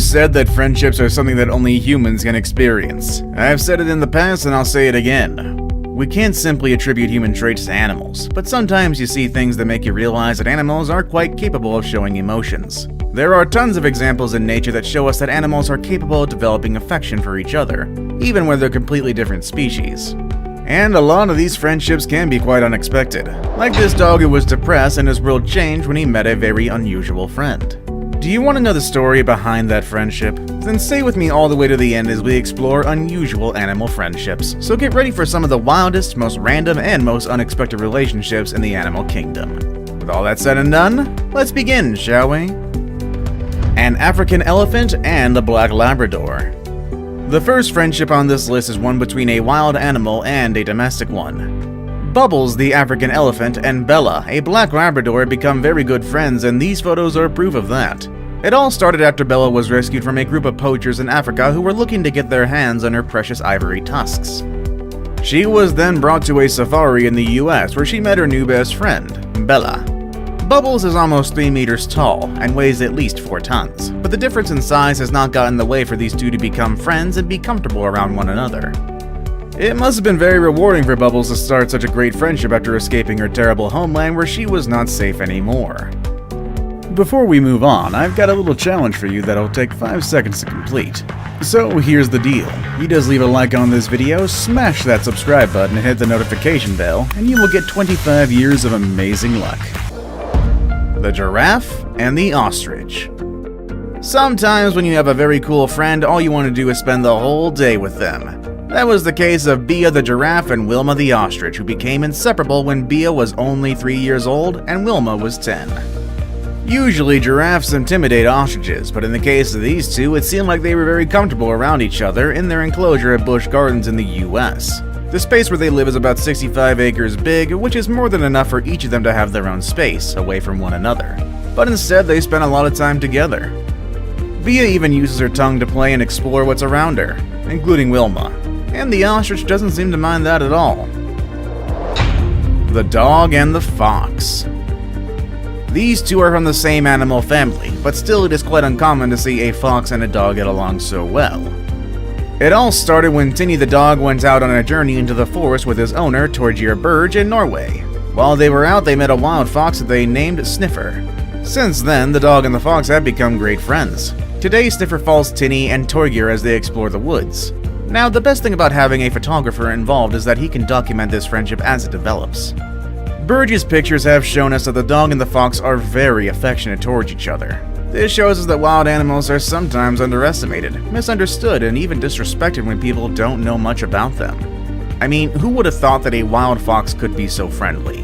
Who said that friendships are something that only humans can experience? I've said it in the past and I'll say it again. We can't simply attribute human traits to animals, but sometimes you see things that make you realize that animals are quite capable of showing emotions. There are tons of examples in nature that show us that animals are capable of developing affection for each other, even when they're completely different species. And a lot of these friendships can be quite unexpected, like this dog who was depressed and his world changed when he met a very unusual friend. Do you want to know the story behind that friendship? Then stay with me all the way to the end as we explore unusual animal friendships. So get ready for some of the wildest, most random, and most unexpected relationships in the animal kingdom. With all that said and done, let's begin, shall we? An African elephant and a black Labrador. The first friendship on this list is one between a wild animal and a domestic one. Bubbles, the African elephant, and Bella, a black Labrador, become very good friends, and these photos are proof of that. It all started after Bella was rescued from a group of poachers in Africa who were looking to get their hands on her precious ivory tusks. She was then brought to a safari in the US where she met her new best friend, Bella. Bubbles is almost 3 meters tall and weighs at least 4 tons, but the difference in size has not gotten in the way for these two to become friends and be comfortable around one another. It must have been very rewarding for Bubbles to start such a great friendship after escaping her terrible homeland where she was not safe anymore. Before we move on, I've got a little challenge for you that'll take 5 seconds to complete. So here's the deal. You just leave a like on this video, smash that subscribe button and hit the notification bell, and you will get 25 years of amazing luck. The giraffe and the ostrich. Sometimes when you have a very cool friend, all you want to do is spend the whole day with them. That was the case of Bia the giraffe and Wilma the ostrich, who became inseparable when Bia was only 3 years old and Wilma was 10. Usually giraffes intimidate ostriches, but in the case of these two, it seemed like they were very comfortable around each other in their enclosure at Busch Gardens in the US. The space where they live is about 65 acres big, which is more than enough for each of them to have their own space, away from one another. But instead, they spend a lot of time together. Bia even uses her tongue to play and explore what's around her, including Wilma. And the ostrich doesn't seem to mind that at all. The dog and the fox. These two are from the same animal family, but still it is quite uncommon to see a fox and a dog get along so well. It all started when Tinny the dog went out on a journey into the forest with his owner, Torgeir Berge, in Norway. While they were out, they met a wild fox that they named Sniffer. Since then, the dog and the fox have become great friends. Today, Sniffer follows Tinny and Torgeir as they explore the woods. Now, the best thing about having a photographer involved is that he can document this friendship as it develops. Berge's pictures have shown us that the dog and the fox are very affectionate towards each other. This shows us that wild animals are sometimes underestimated, misunderstood, and even disrespected when people don't know much about them. I mean, who would have thought that a wild fox could be so friendly?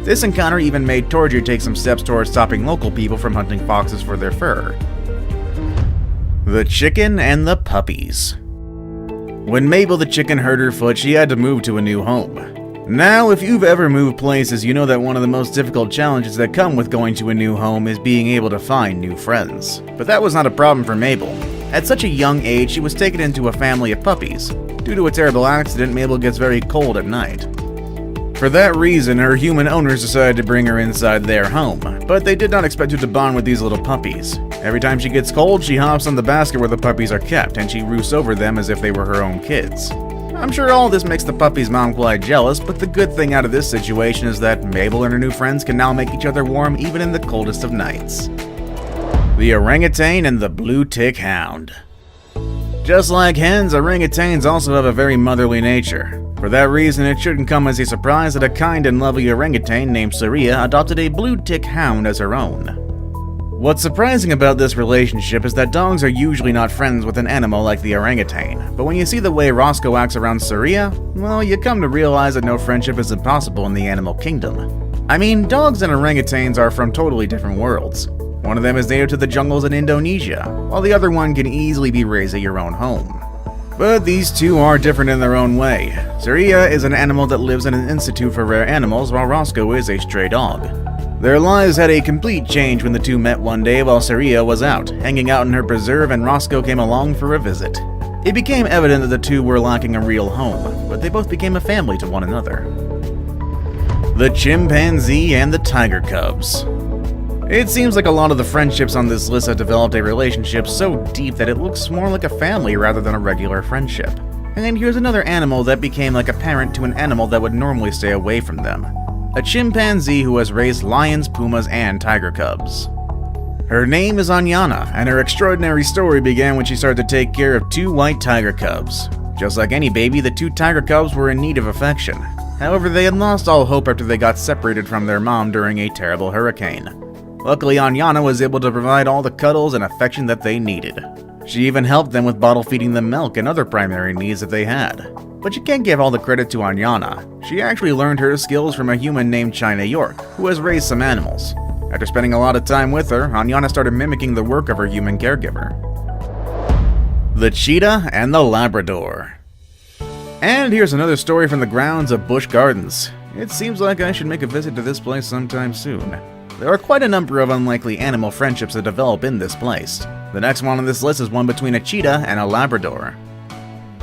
This encounter even made Torgeir take some steps towards stopping local people from hunting foxes for their fur. The chicken and the puppies. When Mabel the chicken hurt her foot, she had to move to a new home. Now, if you've ever moved places, you know that one of the most difficult challenges that come with going to a new home is being able to find new friends. But that was not a problem for Mabel. At such a young age, she was taken into a family of puppies. Due to a terrible accident, Mabel gets very cold at night. For that reason, her human owners decided to bring her inside their home, but they did not expect her to bond with these little puppies. Every time she gets cold, she hops on the basket where the puppies are kept, and she roosts over them as if they were her own kids. I'm sure all this makes the puppy's mom quite jealous, but the good thing out of this situation is that Mabel and her new friends can now make each other warm even in the coldest of nights. The orangutan and the blue tick hound. Just like hens, orangutans also have a very motherly nature. For that reason, it shouldn't come as a surprise that a kind and lovely orangutan named Saria adopted a blue tick hound as her own. What's surprising about this relationship is that dogs are usually not friends with an animal like the orangutan, but when you see the way Roscoe acts around Saria, well, you come to realize that no friendship is impossible in the animal kingdom. I mean, dogs and orangutans are from totally different worlds. One of them is native to the jungles in Indonesia, while the other one can easily be raised at your own home. But these two are different in their own way. Saria is an animal that lives in an institute for rare animals, while Roscoe is a stray dog. Their lives had a complete change when the two met one day while Saria was out, hanging out in her preserve, and Roscoe came along for a visit. It became evident that the two were lacking a real home, but they both became a family to one another. The chimpanzee and the tiger cubs. It seems like a lot of the friendships on this list have developed a relationship so deep that it looks more like a family rather than a regular friendship. And then here's another animal that became like a parent to an animal that would normally stay away from them. A chimpanzee who has raised lions, pumas, and tiger cubs. Her name is Anyana, and her extraordinary story began when she started to take care of 2 white tiger cubs. Just like any baby, the 2 tiger cubs were in need of affection. However, they had lost all hope after they got separated from their mom during a terrible hurricane. Luckily, Anyana was able to provide all the cuddles and affection that they needed. She even helped them with bottle feeding them milk and other primary needs that they had. But you can't give all the credit to Anyana. She actually learned her skills from a human named China York, who has raised some animals. After spending a lot of time with her, Anyana started mimicking the work of her human caregiver. The cheetah and the Labrador. And here's another story from the grounds of Busch Gardens. It seems like I should make a visit to this place sometime soon. There are quite a number of unlikely animal friendships that develop in this place. The next one on this list is one between a cheetah and a Labrador.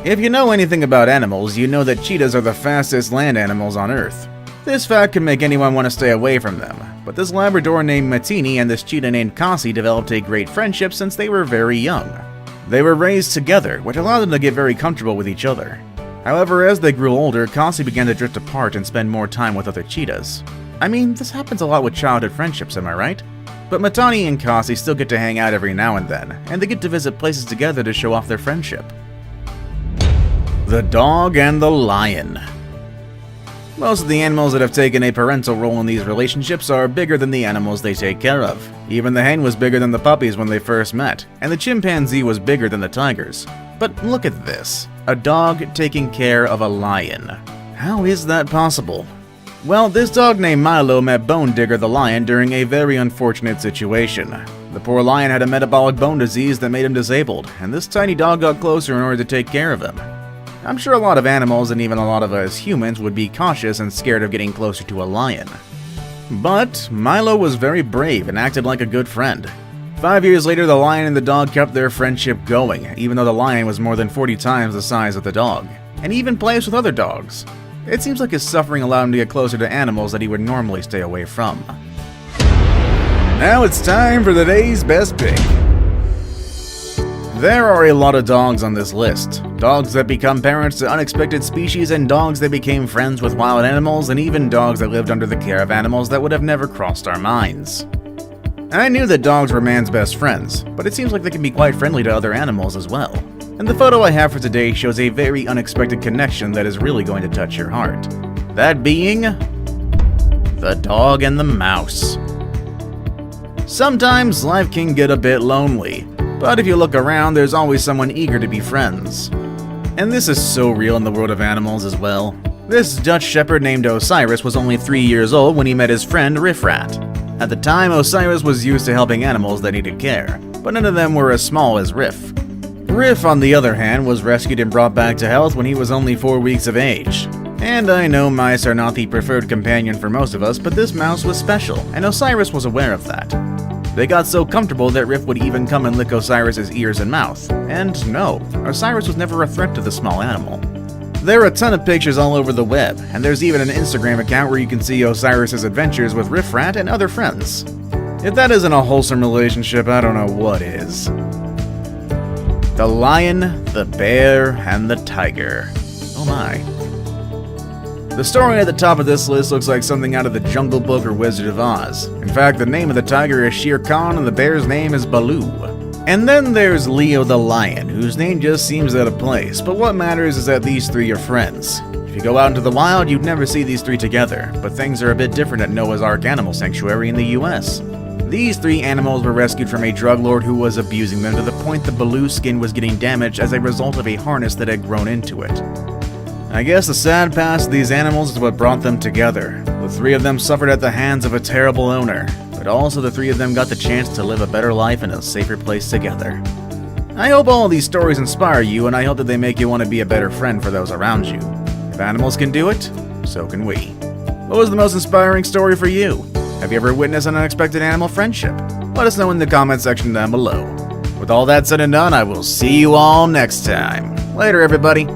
If you know anything about animals, you know that cheetahs are the fastest land animals on Earth. This fact can make anyone want to stay away from them, but this Labrador named Matini and this cheetah named Cassie developed a great friendship since they were very young. They were raised together, which allowed them to get very comfortable with each other. However, as they grew older, Cassie began to drift apart and spend more time with other cheetahs. I mean, this happens a lot with childhood friendships, am I right? But Matani and Cassie still get to hang out every now and then, and they get to visit places together to show off their friendship. The dog and the lion. Most of the animals that have taken a parental role in these relationships are bigger than the animals they take care of. Even the hen was bigger than the puppies when they first met, and the chimpanzee was bigger than the tigers. But look at this, a dog taking care of a lion. How is that possible? Well, this dog named Milo met Bone Digger the lion during a very unfortunate situation. The poor lion had a metabolic bone disease that made him disabled, and this tiny dog got closer in order to take care of him. I'm sure a lot of animals and even a lot of us humans would be cautious and scared of getting closer to a lion. But Milo was very brave and acted like a good friend. 5 years later, the lion and the dog kept their friendship going, even though the lion was more than 40 times the size of the dog, and even plays with other dogs. It seems like his suffering allowed him to get closer to animals that he would normally stay away from. Now it's time for the day's best pick. There are a lot of dogs on this list. Dogs that become parents to unexpected species, and dogs that became friends with wild animals, and even dogs that lived under the care of animals that would have never crossed our minds. I knew that dogs were man's best friends, but it seems like they can be quite friendly to other animals as well. And the photo I have for today shows a very unexpected connection that is really going to touch your heart. That being the dog and the mouse. Sometimes life can get a bit lonely, but if you look around, there's always someone eager to be friends. And this is so real in the world of animals as well. This Dutch shepherd named Osiris was only 3 years old when he met his friend Riff Rat. At the time, Osiris was used to helping animals that needed care, but none of them were as small as Riff. Riff, on the other hand, was rescued and brought back to health when he was only 4 weeks of age. And I know mice are not the preferred companion for most of us, but this mouse was special, and Osiris was aware of that. They got so comfortable that Riff would even come and lick Osiris's ears and mouth. And no, Osiris was never a threat to the small animal. There are a ton of pictures all over the web, and there's even an Instagram account where you can see Osiris's adventures with Riff Rat and other friends. If that isn't a wholesome relationship, I don't know what is. The lion, the bear, and the tiger. Oh my. The story at the top of this list looks like something out of the Jungle Book or Wizard of Oz. In fact, the name of the tiger is Shere Khan and the bear's name is Baloo. And then there's Leo the lion, whose name just seems out of place, but what matters is that these three are friends. If you go out into the wild, you'd never see these three together, but things are a bit different at Noah's Ark Animal Sanctuary in the US. These three animals were rescued from a drug lord who was abusing them to the point the Baloo's skin was getting damaged as a result of a harness that had grown into it. I guess the sad past of these animals is what brought them together. The three of them suffered at the hands of a terrible owner, but also the three of them got the chance to live a better life in a safer place together. I hope all of these stories inspire you, and I hope that they make you want to be a better friend for those around you. If animals can do it, so can we. What was the most inspiring story for you? Have you ever witnessed an unexpected animal friendship? Let us know in the comment section down below. With all that said and done, I will see you all next time. Later, everybody.